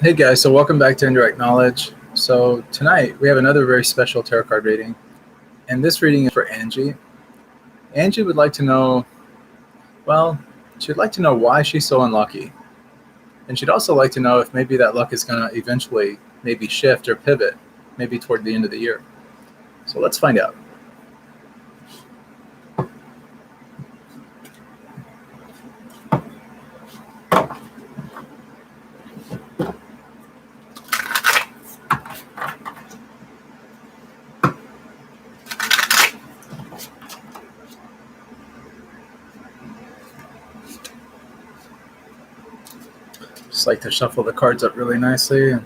Hey guys, so welcome back to Indirect Knowledge. So tonight we have another very special tarot card reading, and this reading is for Angie. Angie would like to know, well, she'd like to know why she's so unlucky. And she'd also like to know if maybe that luck is going to eventually maybe shift or pivot, maybe toward the end of the year. So let's find out. Just like to shuffle the cards up really nicely. And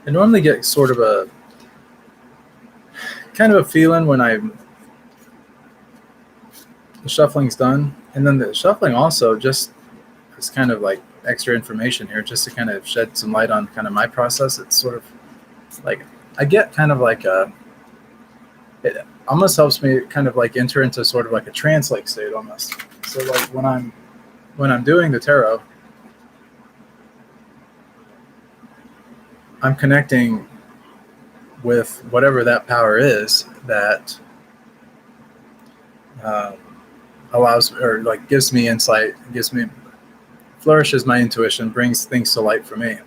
I normally get sort of a kind of a feeling when the shuffling's done. And then the shuffling also just is kind of like extra information here, just to kind of shed some light on kind of my process. It's sort of like I get kind of like it almost helps me kind of like enter into sort of like a trance-like state almost. So like when I'm doing the tarot, I'm connecting with whatever that power is that allows or like gives me insight, flourishes my intuition, brings things to light for me.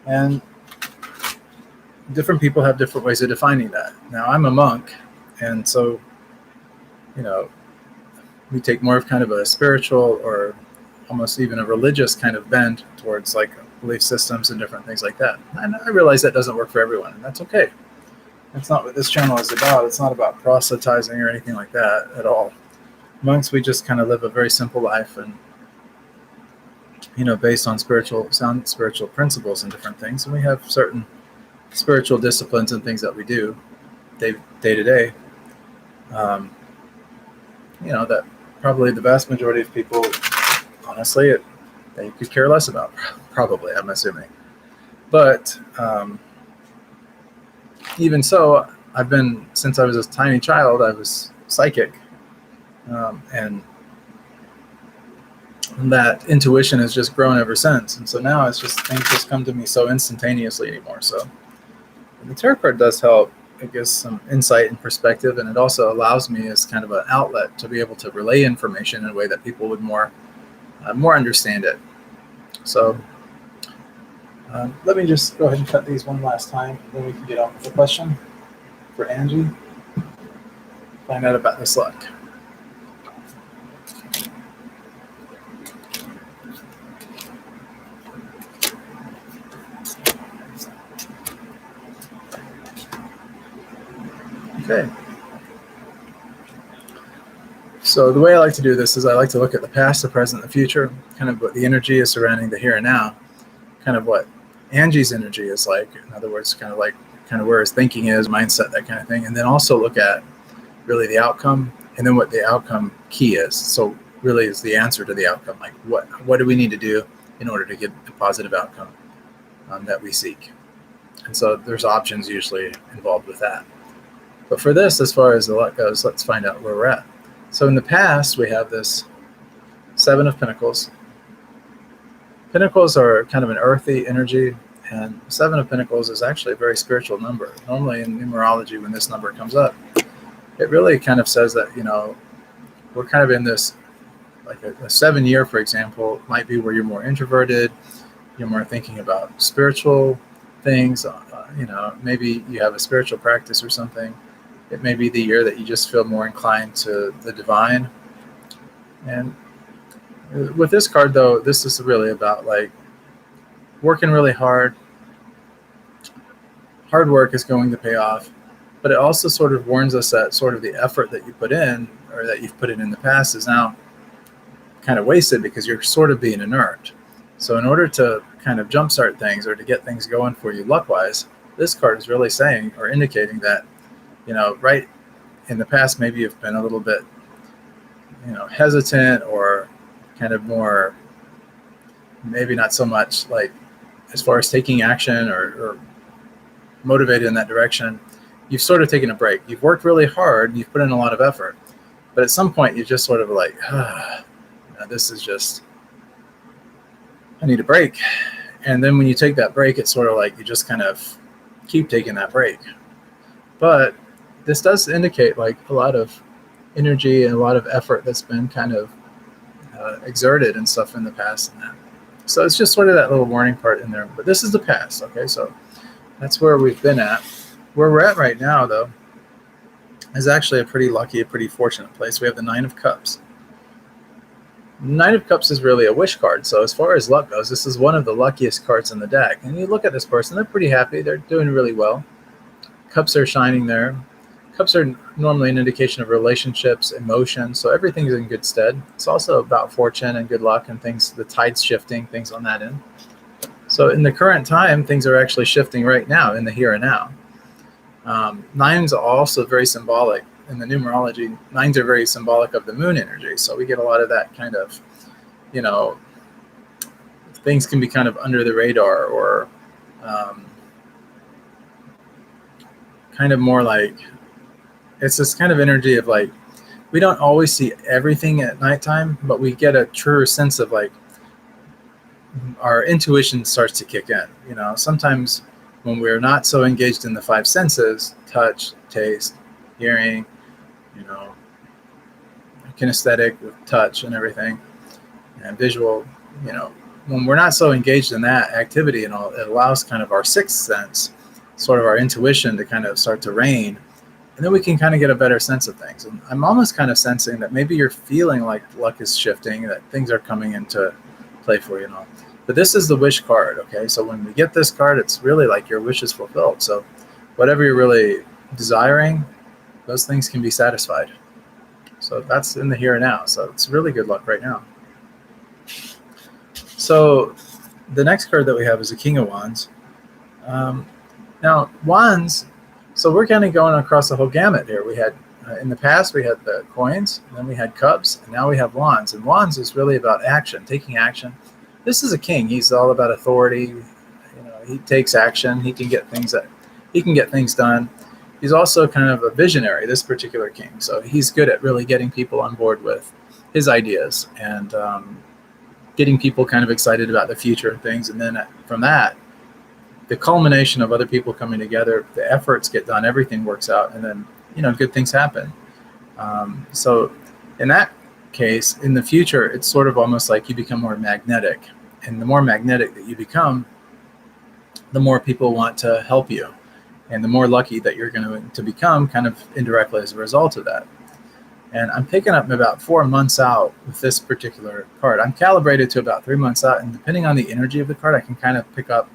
And different people have different ways of defining that. Now I'm a monk, and so we take more of kind of a spiritual or almost even a religious kind of bend towards like belief systems and different things like that. And I realize that doesn't work for everyone, and that's okay. That's not what this channel is about. It's not about proselytizing or anything like that at all. Monks, we just kind of live a very simple life, and based on sound spiritual principles and different things. And we have certain spiritual disciplines and things that we do day to day. That probably the vast majority of people, honestly, they could care less about. Probably, I'm assuming. But even so, since I was a tiny child, I was psychic. And that intuition has just grown ever since. And so now it's just, things just come to me so instantaneously anymore. So the tarot card does help. It gives some insight and perspective, and it also allows me as kind of an outlet to be able to relay information in a way that people would more understand it. So let me just go ahead and cut these one last time, then we can get on with the question for Angie. Find out about this luck. Okay. So the way I like to do this is I like to look at the past, the present, the future, kind of what the energy is surrounding the here and now, kind of what Angie's energy is like. In other words, kind of where his thinking is, mindset, that kind of thing. And then also look at really the outcome, and then what the outcome key is. So really is the answer to the outcome. Like what do we need to do in order to get the positive outcome that we seek? And so there's options usually involved with that. But for this, as far as the luck goes, let's find out where we're at. So in the past, we have this Seven of Pentacles. Pentacles are kind of an earthy energy, and Seven of Pentacles is actually a very spiritual number. Normally in numerology, when this number comes up, it really kind of says that, we're kind of in this, like a 7 year, for example, might be where you're more introverted, you're more thinking about spiritual things, maybe you have a spiritual practice or something. It may be the year that you just feel more inclined to the divine. And with this card, though, this is really about like working really hard. Hard work is going to pay off, but it also sort of warns us that sort of the effort that you put in, or that you've put in the past, is now kind of wasted because you're sort of being inert. So in order to kind of jumpstart things or to get things going for you luck-wise, this card is really saying or indicating that, right in the past, maybe you've been a little bit, hesitant or kind of more, maybe not so much like as far as taking action or motivated in that direction. You've sort of taken a break. You've worked really hard and you've put in a lot of effort, but at some point you just sort of like, this is just, I need a break. And then when you take that break, it's sort of like you just kind of keep taking that break. But this does indicate like a lot of energy and a lot of effort that's been kind of exerted and stuff in the past and that. So it's just sort of that little warning part in there. But this is the past, okay? So that's where we've been at. Where we're at right now, though, is actually a pretty lucky, a pretty fortunate place. We have the Nine of Cups. Nine of Cups is really a wish card. So as far as luck goes, this is one of the luckiest cards in the deck. And you look at this person, they're pretty happy. They're doing really well. Cups are shining there. Cups are normally an indication of relationships, emotions, so everything's in good stead. It's also about fortune and good luck and things, the tide's shifting, things on that end. So in the current time, things are actually shifting right now in the here and now. Nines are also very symbolic. In the numerology, nines are very symbolic of the moon energy. So we get a lot of that kind of, things can be kind of under the radar or kind of more like, it's this kind of energy of like, we don't always see everything at nighttime, but we get a truer sense of like, our intuition starts to kick in. Sometimes when we're not so engaged in the five senses, touch, taste, hearing, kinesthetic with touch and everything, and visual, when we're not so engaged in that activity and all, it allows kind of our sixth sense, sort of our intuition to kind of start to reign. And then we can kind of get a better sense of things. And I'm almost kind of sensing that maybe you're feeling like luck is shifting, that things are coming into play for you. But this is the wish card, okay? So when we get this card, it's really like your wish is fulfilled. So whatever you're really desiring, those things can be satisfied. So that's in the here and now. So it's really good luck right now. So the next card that we have is the King of Wands. Now, Wands... So we're kind of going across the whole gamut here. We had, in the past, we had the coins, and then we had cups, and now we have wands. And wands is really about action, taking action. This is a king. He's all about authority. He takes action. He can get things done. He's also kind of a visionary, this particular king. So he's good at really getting people on board with his ideas and getting people kind of excited about the future and things. And then from that, the culmination of other people coming together, the efforts get done, everything works out, and then, good things happen. So in that case, in the future, it's sort of almost like you become more magnetic. And the more magnetic that you become, the more people want to help you. And the more lucky that you're going to become kind of indirectly as a result of that. And I'm picking up about 4 months out with this particular card. I'm calibrated to about 3 months out, and depending on the energy of the card, I can kind of pick up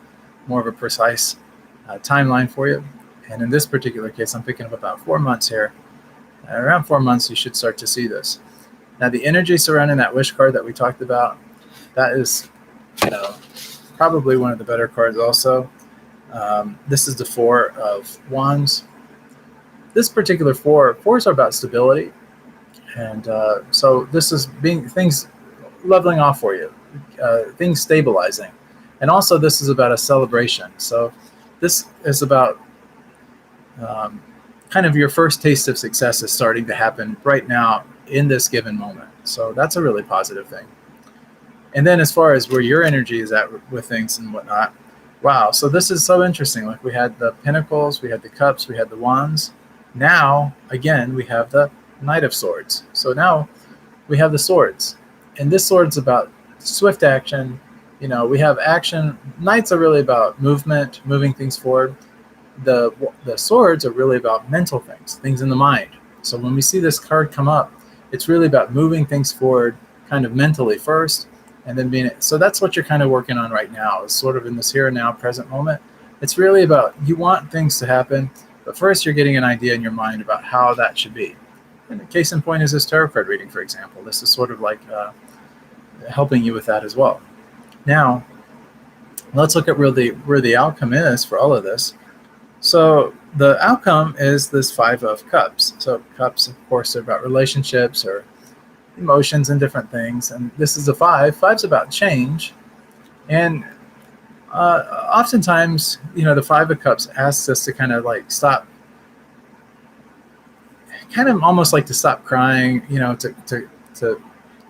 more of a precise timeline for you. And in this particular case, I'm picking up about 4 months here. Around 4 months, you should start to see this. Now, the energy surrounding that wish card that we talked about, that is probably one of the better cards also. This is the Four of Wands. This particular fours are about stability. And so this is things leveling off for you, things stabilizing. And also this is about a celebration. So this is about kind of your first taste of success is starting to happen right now in this given moment. So that's a really positive thing. And then as far as where your energy is at with things and whatnot, wow. So this is so interesting. Like we had the Pentacles, we had the Cups, we had the Wands. Now, again, we have the Knight of Swords. So now we have the Swords. And this sword's about swift action. We have action. Knights are really about movement, moving things forward. The swords are really about mental things in the mind. So when we see this card come up, it's really about moving things forward kind of mentally first, and then so that's what you're kind of working on right now, is sort of in this here and now present moment. It's really about, you want things to happen, but first you're getting an idea in your mind about how that should be. And the case in point is this tarot card reading, for example. This is sort of like helping you with that as well. Now, let's look at where the outcome is for all of this. So the outcome is this Five of Cups. So cups, of course, are about relationships or emotions and different things. And this is the five. Five's about change. And oftentimes, the Five of Cups asks us to kind of like stop, kind of almost like to stop crying, to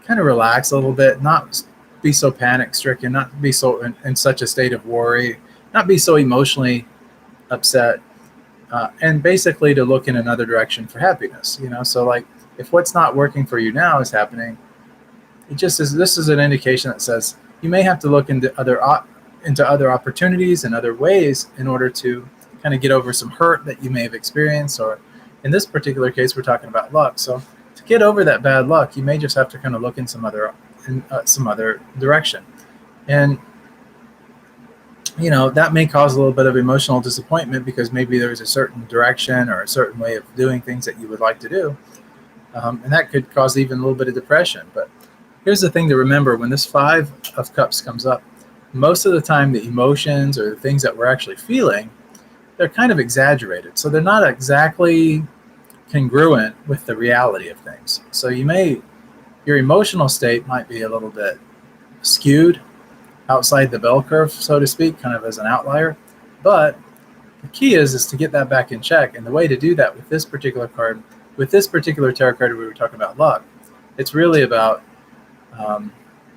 kind of relax a little bit, not be so panic stricken, not be so in such a state of worry, not be so emotionally upset, and basically to look in another direction for happiness. So like if what's not working for you now is happening, it just is. This is an indication that says you may have to look into other opportunities and other ways in order to kind of get over some hurt that you may have experienced, or in this particular case, we're talking about luck. So to get over that bad luck, you may just have to kind of look in some other direction, and that may cause a little bit of emotional disappointment because maybe there's a certain direction or a certain way of doing things that you would like to do, and that could cause even a little bit of depression. But here's the thing to remember: when this 5 of Cups comes up, most of the time the emotions or the things that we're actually feeling, they're kind of exaggerated. So they're not exactly congruent with the reality of things. So your emotional state might be a little bit skewed outside the bell curve, so to speak, kind of as an outlier. But the key is to get that back in check. And the way to do that with this particular card, with this particular tarot card we were talking about luck, it's really about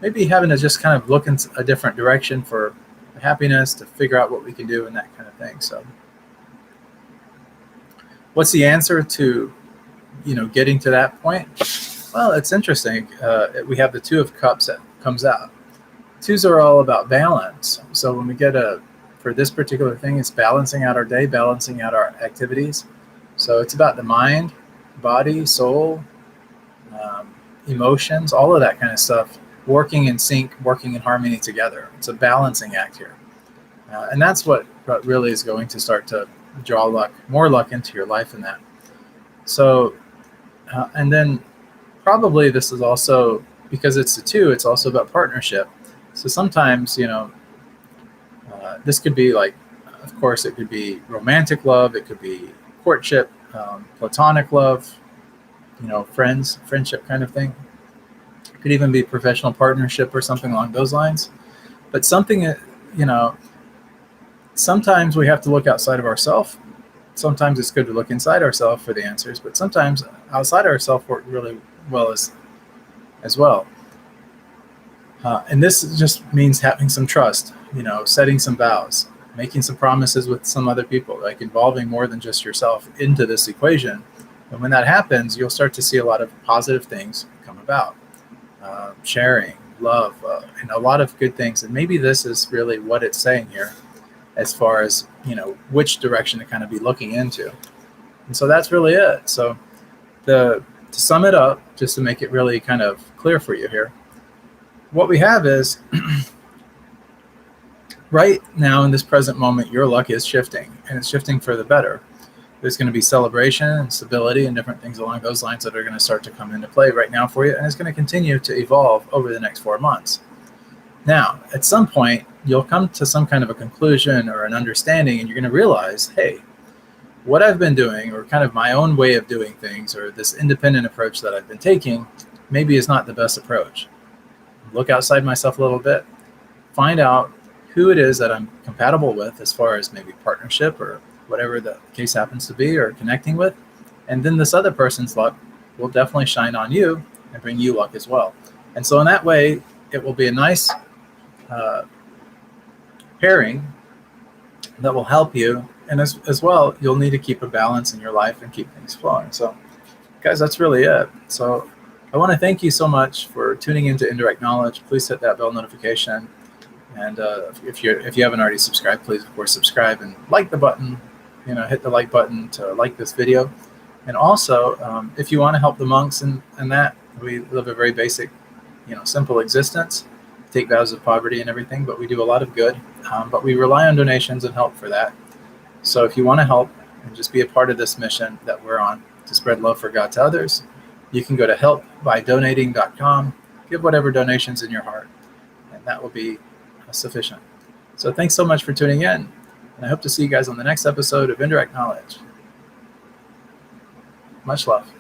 maybe having to just kind of look in a different direction for happiness, to figure out what we can do and that kind of thing. So what's the answer to, getting to that point? Well, it's interesting. We have the 2 of Cups that comes out. 2s are all about balance. So when we get for this particular thing, it's balancing out our day, balancing out our activities. So it's about the mind, body, soul, emotions, all of that kind of stuff, working in sync, working in harmony together. It's a balancing act here. And that's what really is going to start to draw more luck into your life in that. So, and then probably this is also, because it's the 2, it's also about partnership. So sometimes, this could be like, of course, it could be romantic love, it could be courtship, platonic love, friendship kind of thing. It could even be professional partnership or something along those lines. But something, sometimes we have to look outside of ourselves. Sometimes it's good to look inside ourselves for the answers, but sometimes outside ourselves work really well as well. And this just means having some trust, setting some vows, making some promises with some other people, like involving more than just yourself into this equation. And when that happens, you'll start to see a lot of positive things come about. Sharing, love, and a lot of good things. And maybe this is really what it's saying here as far as, which direction to kind of be looking into. And so that's really it. So to sum it up, just to make it really kind of clear for you here, what we have is right now in this present moment, your luck is shifting, and it's shifting for the better. There's going to be celebration and stability and different things along those lines that are going to start to come into play right now for you, and it's going to continue to evolve over the next 4 months. Now, at some point, you'll come to some kind of a conclusion or an understanding, and you're going to realize, hey, what I've been doing, or kind of my own way of doing things, or this independent approach that I've been taking, maybe is not the best approach. Look outside myself a little bit, find out who it is that I'm compatible with as far as maybe partnership or whatever the case happens to be, or connecting with. And then this other person's luck will definitely shine on you and bring you luck as well. And so in that way, it will be a nice pairing that will help you. And as well, you'll need to keep a balance in your life and keep things flowing. So guys, that's really it. So I want to thank you so much for tuning into Indirect Knowledge. Please hit that bell notification. And if you haven't already subscribed, please, of course, subscribe and like the button. Hit the like button to like this video. And also, if you want to help the monks and that, we live a very basic, simple existence, take vows of poverty and everything, but we do a lot of good. But we rely on donations and help for that. So if you want to help and just be a part of this mission that we're on to spread love for God to others, you can go to helpbydonating.com, give whatever donations in your heart, and that will be sufficient. So thanks so much for tuning in, and I hope to see you guys on the next episode of Indirect Knowledge. Much love.